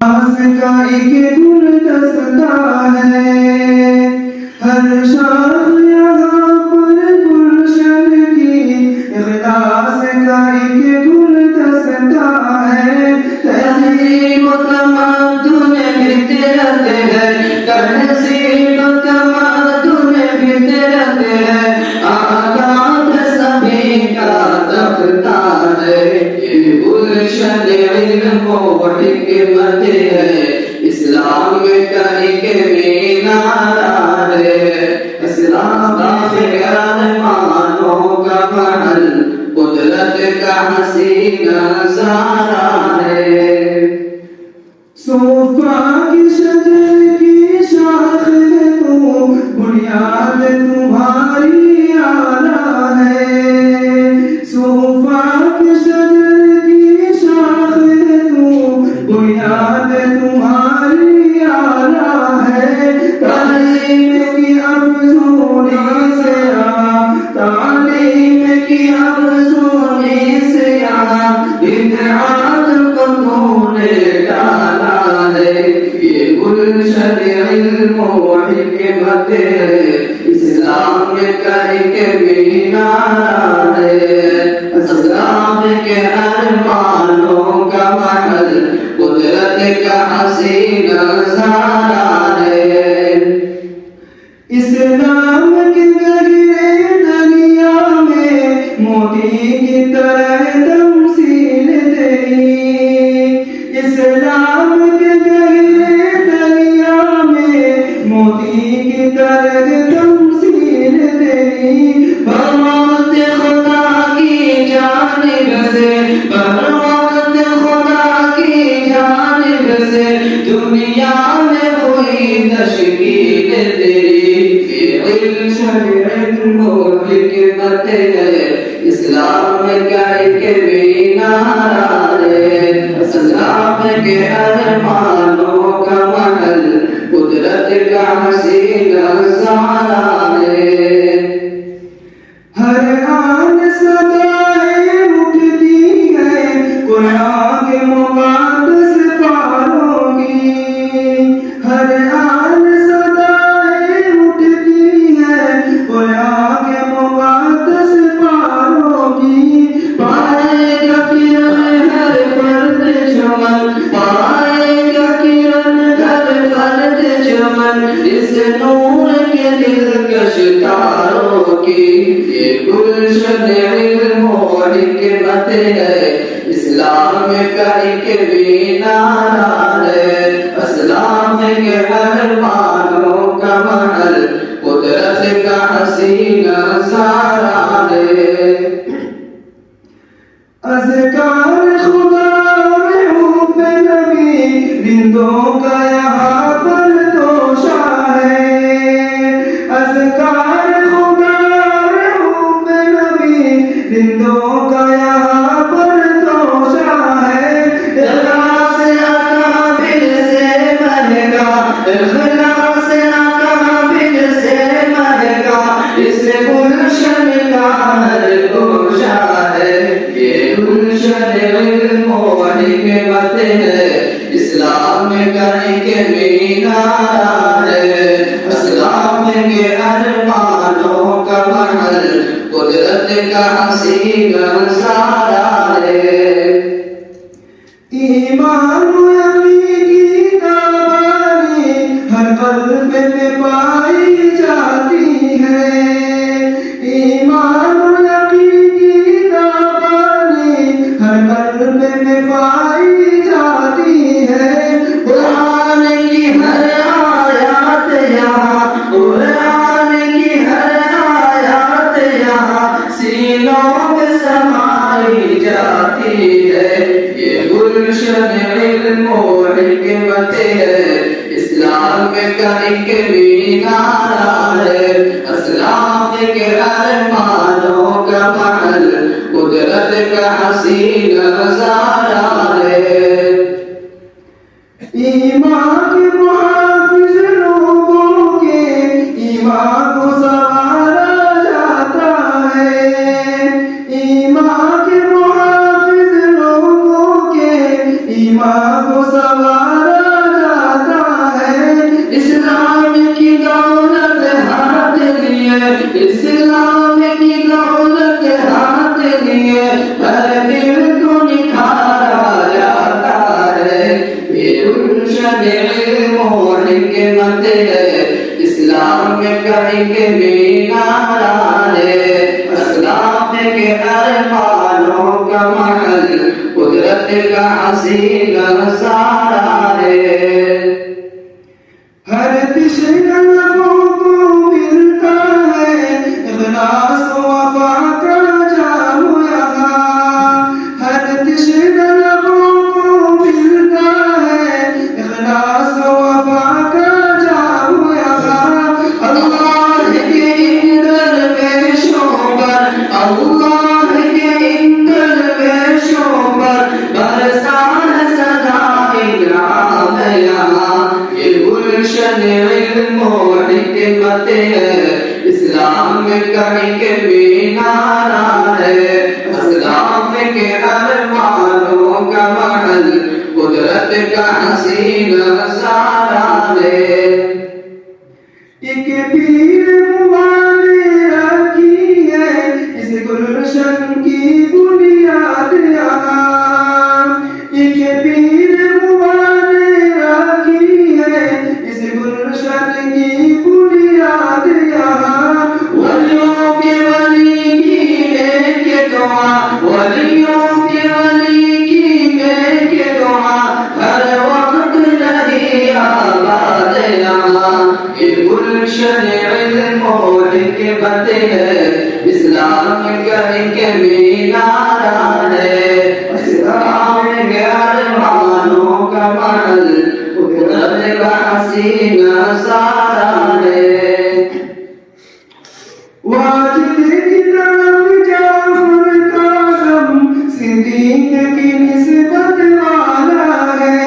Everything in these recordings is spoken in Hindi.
का एक गुलदस्ता है, हर शाख यहाँ पर गुलशन की, इखलास का एक गुलदस्ता है। तहज़ीब तमद्दुन फितरत है, तहज़ीब तमद्दुन फितरत है, आदाब सभी का तख्ता है। ये गुलशन इल्म व हिकमत है, इस्लाम का एक मीनारा है। इस्लाम के अरमानों का महल, कुदरत का हसीन नज़ारा है। सोफा की शजर की शाख है तो बुनियाद तुम्हारी आला है। सोफा की शजर की शाख है तो बुनियाद तुम्हारी आला है। तालीम की अफज़ूली से तालीम की अफज़ूली से बिदअत को तूने डाला है। ये गुलशन इल्म व हिकमत है, इस्लाम का एक मीनारा है। इस्लाम के अरमानों का महल, कुदरत का हसीन नज़ारा है। इस्लाम के गहरे दरिया में मोती की तरह तमसील तेरी। इस्लाम के गहरे दरिया में मोती की तरह तमसील तेरी। बरवक़्त खुदा की जानिब से, बरवक़्त खुदा की जानिब से दुनिया में हुई तशकील तेरी। हिकमत है, इस्लाम का एक मीनारा है। इस्लाम के अरमानों का महल, कुदरत का हसीन नज़ारा है। हर आन सदाएं उठती है कुरान के मुक़द्दस पारों की। हर आन सदाएं उठती है कुरान के मुक़द्दस पारों की। पाएगा किरण हर फर्द चमन, पाएगा किरण हर फर्द चमन, इस नूर के दिलकश तारों की। ये गुलशन इल्म व हिकमत है, इस्लाम का एक मीनारा है। इस्लाम के अरमानों का महल, कुदरत का हसीन नज़ारा है। अज़कार खुदा में हुब नबी, रिंदों का यहाँ पर तोशा है। अज़कार खुदा में हुब नबी, रिंदों का यहाँ पर तोशा है। इख़लास अकाबिर से महंगा, इख़लास अकाबिर से महंगा, इस गुलशन का हर गोशा है। ये गुलशन इल्म व हिकमत है, इस्लाम का एक मीनारा है। इस्लाम के अरमानों का महल, कुदरत का हसीन नज़ारा है। ईमान की दावानी हर क़ल्ब में पाई जाती है। ईमान की दावानी हर क़ल्ब में पाई जाती है। कुरान की हर आयत यहाँ, कुरान की हर आयत यहाँ सीनों में समाई जाती है। ये गुलशन इल्म व हिकमत है, इस्लाम का एक मीनारा है। इस्लाम के अरमानों का महल, कुदरत का हसीन नज़ारा है। ईमान के मुहाफ़िज़ लोगों के ईमान को संवारा जाता है। ईमान के मुहाफ़िज़ लोगों के ईमान को संवारा इस्लाम की दौलत हाथ लिए हर दिल को निखारा जाता है। ये गुलशन इल्म और हिकमत है, इस्लाम का एक मीनारा है। अस्लाफ के अरमानों का महल कुदरत का हसीन नज़ारा है। हर तिश्ना लबों को मिलता है इखलास वफा का जाम यहाँ। हर तिश्ना लबों को मिलता है इखलास वफा का जाम यहाँ। अल्लाह के इन दरवेशों पर, अल्लाह के इन दरवेशों पर बरसा है सदा इनाम यहाँ। ये गुलशन इल्म और हिकमत है, इस्लाम का एक मीनारा है। अस्लाफ के अरमानों का महल कुदरत का हसीन नज़ारा है। एक पीर मुआ ने रखी है इस गुलशन की बुनियाद यहाँ। एक पीर मुआ ने रखी है इस गुलशन की बुनियाद यहाँ। वलियों के वली की एक दुआ, वलियों के वली की एक दुआ हर वक्त रही आबाद यहाँ। ये गुलशन इल्म और हिकमत है, इस्लाम का एक मीनारा है। इस्लाम के अरमानों का महल कुदरत का हसीन नज़ारा है। वाजिद की तरफ जाफर काज़म सिद्दीक की निस्बत वाला है।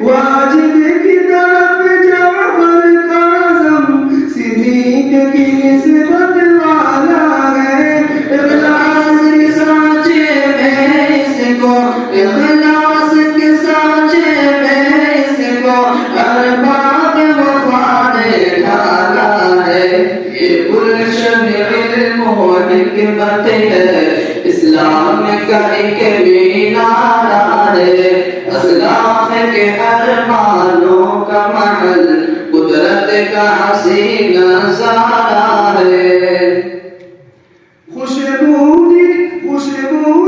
वाजिद की तरफ जाफर काज़म सिद्दीक की निस्बत वाला है। इखलास के सांचे में इसको, इखलास के सांचे में इसको अरबाब वफा ने ढाला है। ये गुलशन इल्म और हिकमत है, इस्लाम का एक मीनारा है। अस्लाफ के अरमानों का महल कुदरत का हसीन नज़ारा है। खुशबू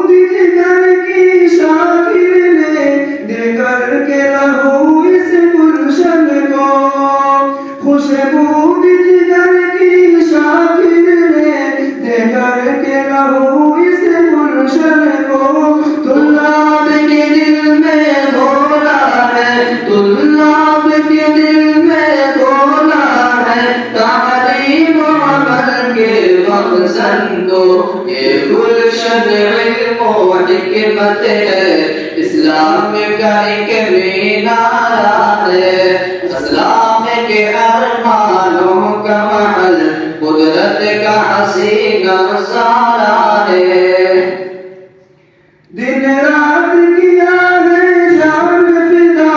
जिगर की शाकिर ने दे करके रहू इस गुलशन को। खुशबू जिगर की शाकिर ने दे करके रहू इस गुलशन को। तुल्लाब के दिल में घोला है, तुल्लाब के दिल में घोला है तालीम अमल के मक़सद को। ये गुलशन इल्म और हिकमत है, इस्लाम का एक मीनारा है। अस्लाफ के अरमानों का महल कुदरत का हसीन नज़ारा है। दिन रात किया है जान फिदा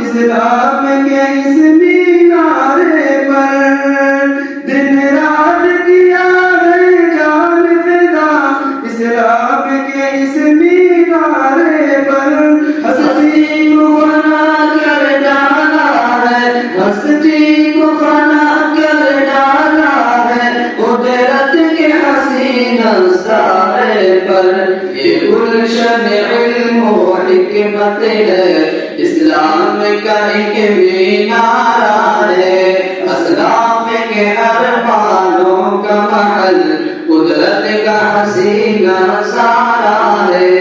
इस्लाम के इस मीनारे पर। दिन रात किया है जान फिदा इस्लाम के इस मीनारे पर। हस्ती को फना कर डाला है, हस्ती को फना कर डाला है कुदरत के हसीन नज़ारे पर। ये गुलशन इल्म और हिकमत है, इस्लाम का एक मीनारा है। अस्लाफ के अरमानों का महल कुदरत का हसीन नज़ारा है।